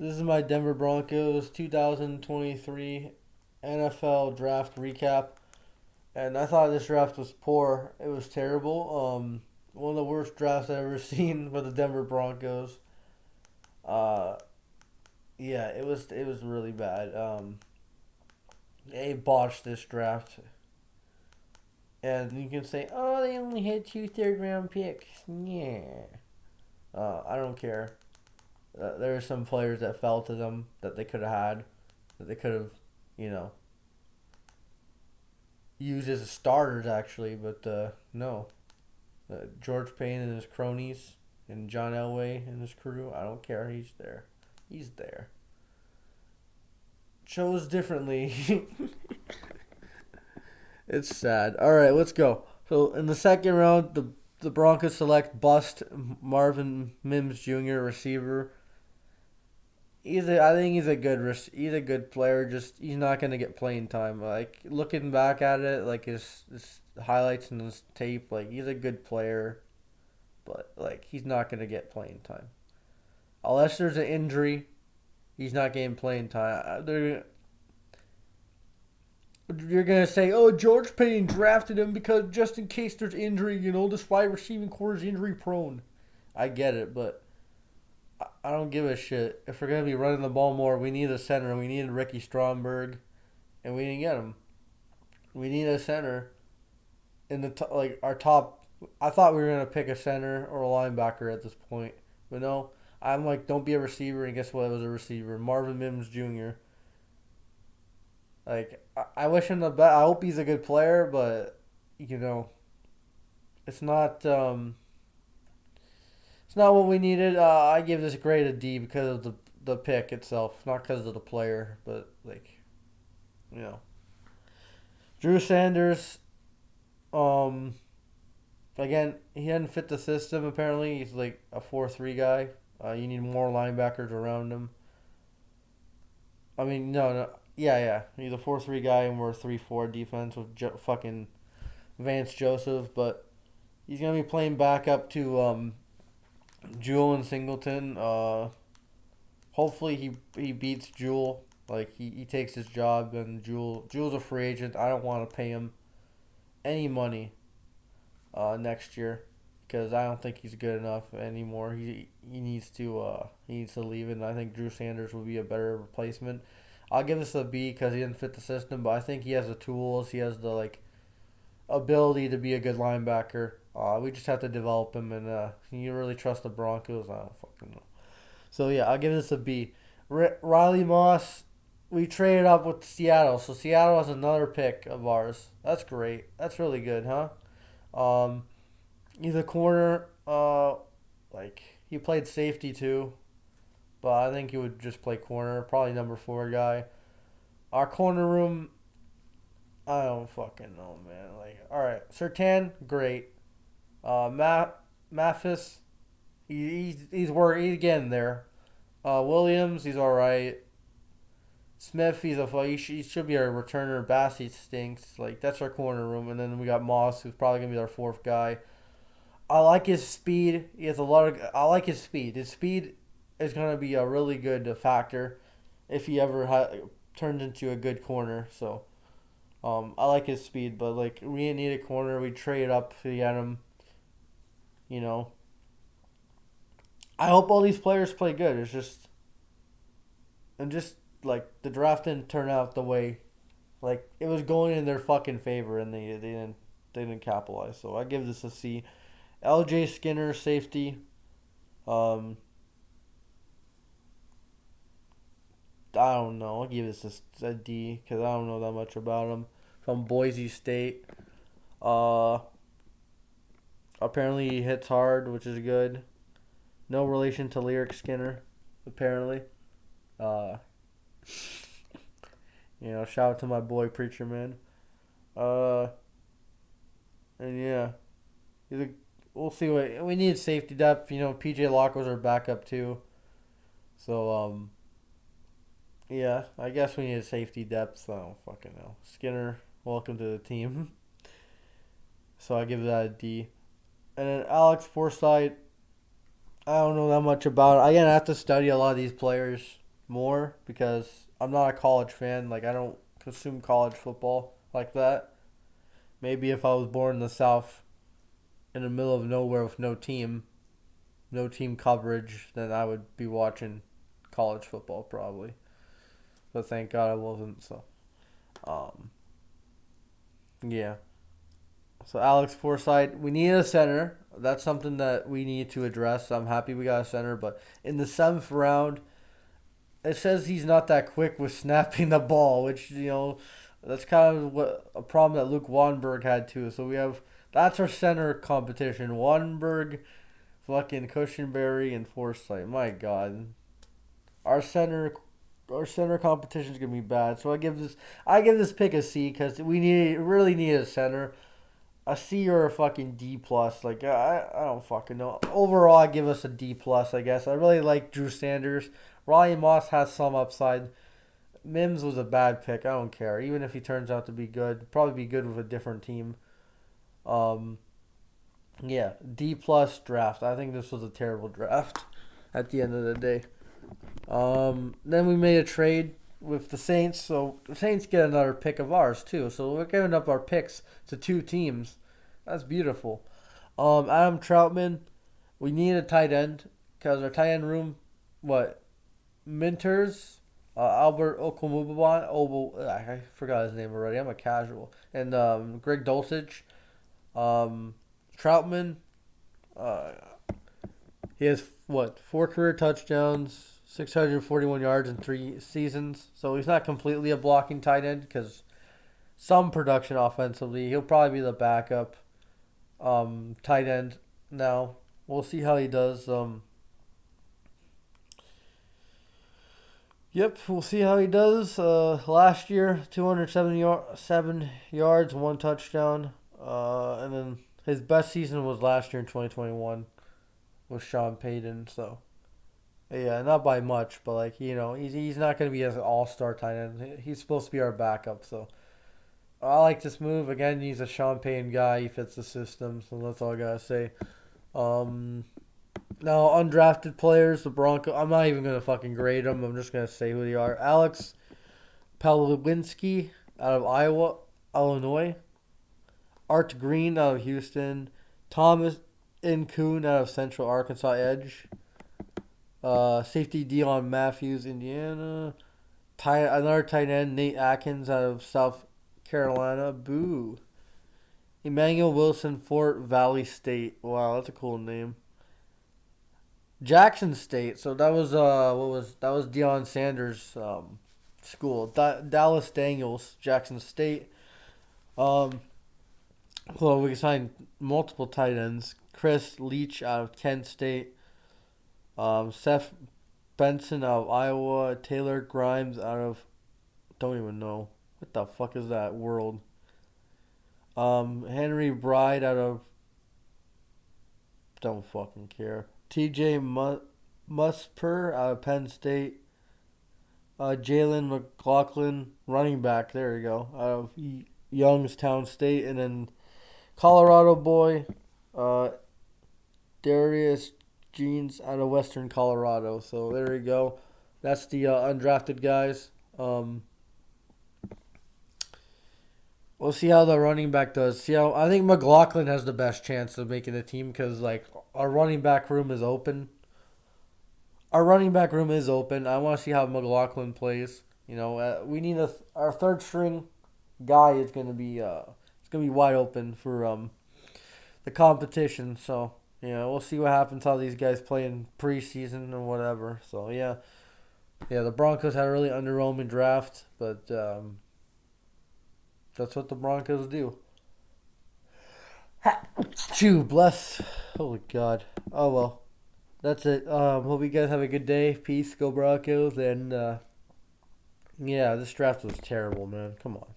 This is my Denver Broncos 2023 NFL draft recap. And I thought this draft was poor. It was terrible. One of the worst drafts I've ever seen for the Denver Broncos. Uh, yeah, it was really bad. They botched this draft. And you can say, oh, they only had two third round picks. Yeah. I don't care. There are some players that fell to them that they could have had, that they could have, you know, used as starters actually, but no. George Payne and his cronies and John Elway and his crew, I don't care. He's there. He's there. Chose differently. It's sad. All right, let's go. So in the second round, the Broncos select bust Marvin Mims Jr. receiver. I think he's a good player. Just he's not gonna get playing time. Like looking back at it, like his highlights and his tape, like he's a good player, but like he's not gonna get playing time unless there's an injury. He's not getting playing time. You're gonna say, "Oh, George Payne drafted him because just in case there's injury, this wide receiving core is injury prone." I get it, but I don't give a shit. If we're gonna be running the ball more, we need a center. We need Ricky Stromberg, and we didn't get him. We need a center in like our top. I thought we were gonna pick a center or a linebacker at this point, but no. I'm like, don't be a receiver, and guess what? It was a receiver, Marvin Mims Jr. Like I wish him the best. I hope he's a good player, but it's not. It's not what we needed. I give this grade a D because of the pick itself, not because of the player, but you know, Drew Sanders. Um, Again, he hadn't fit the system. Apparently, he's like a 4-3 guy. You need more linebackers around him. I mean, no, yeah, yeah. He's a 4-3 guy, and we're a 3-4 defense with fucking Vance Joseph, but he's gonna be playing back up to Jewel and Singleton. Hopefully he beats Jewel. Like he takes his job, and Jewel's a free agent. I don't want to pay him any money next year because I don't think he's good enough anymore. He needs to leave, and I think Drew Sanders will be a better replacement. I'll give this a B because he didn't fit the system, but I think he has the tools. He has the ability to be a good linebacker. We just have to develop him, and you really trust the Broncos? I don't fucking know. So yeah, I'll give this a B. Riley Moss, we traded up with Seattle, so Seattle has another pick of ours. That's great. That's really good, huh? Um, he's a corner. He played safety too, but I think he would just play corner. Probably number 4 guy. Our corner room, I don't fucking know, man. All right, Sertan, great. Mathis, he's getting there. Williams, he's all right. Smith, he should be our returner. Bassey stinks. That's our corner room, and then we got Moss, who's probably gonna be our 4th guy. I like his speed. He has a lot of. I like his speed. His speed is gonna be a really good factor if he ever turns into a good corner. So. I like his speed, but we need a corner. We trade up to get him. You know. I hope all these players play good. The draft didn't turn out the way, it was going in their fucking favor, and they didn't capitalize. So I give this a C. L.J. Skinner, safety. Um, I don't know. I'll give this a D because I don't know that much about him. From Boise State. Uh, Apparently he hits hard, which is good. No relation to Lyric Skinner, apparently. Uh, Shout out to my boy Preacher Man. Uh, and yeah, we'll see what we need safety depth. PJ Locke was our backup too. So yeah, I guess we need safety depth. I don't fucking know. Skinner, welcome to the team. So I give that a D. And then Alex Forsythe, I don't know that much about it. Again, I have to study a lot of these players. more because I'm not a college fan. Like I don't consume college football like that. Maybe if I was born in the South, in the middle of nowhere with no team coverage, then I would be watching college football probably. But thank God I wasn't. So, um, yeah. So Alex Forsythe, we need a center. That's something that we need to address. I'm happy we got a center, but in the seventh round, it says he's not that quick with snapping the ball, which that's kind of what a problem that Luke Wanberg had too. So we have that's our center competition: Wanberg, fucking Cushenberry, and Forsythe. My God, our center our center competition is gonna be bad. So I give this pick a C because really need a center. A C or a fucking D plus. Like I don't fucking know. Overall, I give us a D plus. I guess I really like Drew Sanders. Ronnie Moss has some upside. Mims was a bad pick. I don't care. Even if he turns out to be good, probably be good with a different team. Um, yeah, D plus draft. I think this was a terrible draft. At the end of the day. Then we made a trade with the Saints, so the Saints get another pick of ours too. So we're giving up our picks to two teams. That's beautiful. Adam Troutman, we need a tight end because our tight end room, what, Minters, Albert Okwuegbunam, I forgot his name already. I'm a casual, and Greg Dulcich, Troutman, uh, he has what 4 career touchdowns, 641 yards in 3 seasons. So he's not completely a blocking tight end because some production offensively. He'll probably be the backup tight end now. We'll see how he does. Yep, we'll see how he does. Last year, 207 yards, 1 touchdown. And then his best season was last year in 2021 with Sean Payton. So yeah, not by much, but like he's not going to be an all-star tight end. He's supposed to be our backup. So I like this move. Again, he's a Sean Payton guy. He fits the system. So that's all I gotta say. Um, Now undrafted players, the Broncos. I'm not even gonna fucking grade them. I'm just gonna say who they are. Alex Palowinski out of Iowa, Illinois. Art Green out of Houston. Thomas Incoon out of Central Arkansas Edge. Safety Dion Matthews, Indiana. Another tight end, Nate Atkins out of South Carolina. Boo. Emmanuel Wilson, Fort Valley State. Wow, that's a cool name. Jackson State. So that was that was Deion Sanders' school. Dallas Daniels, Jackson State. Um, well, we signed multiple tight ends. Chris Leach out of Kent State. Seth Benson out of Iowa. Taylor Grimes out of don't even know what the fuck is that world. Henry Bride out of don't fucking care. T.J. Musper out of Penn State. Jalen McLaughlin, running back. There you go. Out of Youngstown State, and then Colorado boy, Darius Jeans out of Western Colorado. So there you go. That's the undrafted guys. We'll see how the running back does. I think McLaughlin has the best chance of making the team because like our running back room is open. Our running back room is open. I want to see how McLaughlin plays. We need our third string guy is gonna be wide open for the competition. So we'll see what happens how these guys play in preseason or whatever. So yeah, the Broncos had a really underwhelming draft, but that's what the Broncos do. Chew, bless. Holy God. Oh well. That's it. Hope you guys have a good day. Peace. Go Broncos. And yeah, this draft was terrible, man. Come on.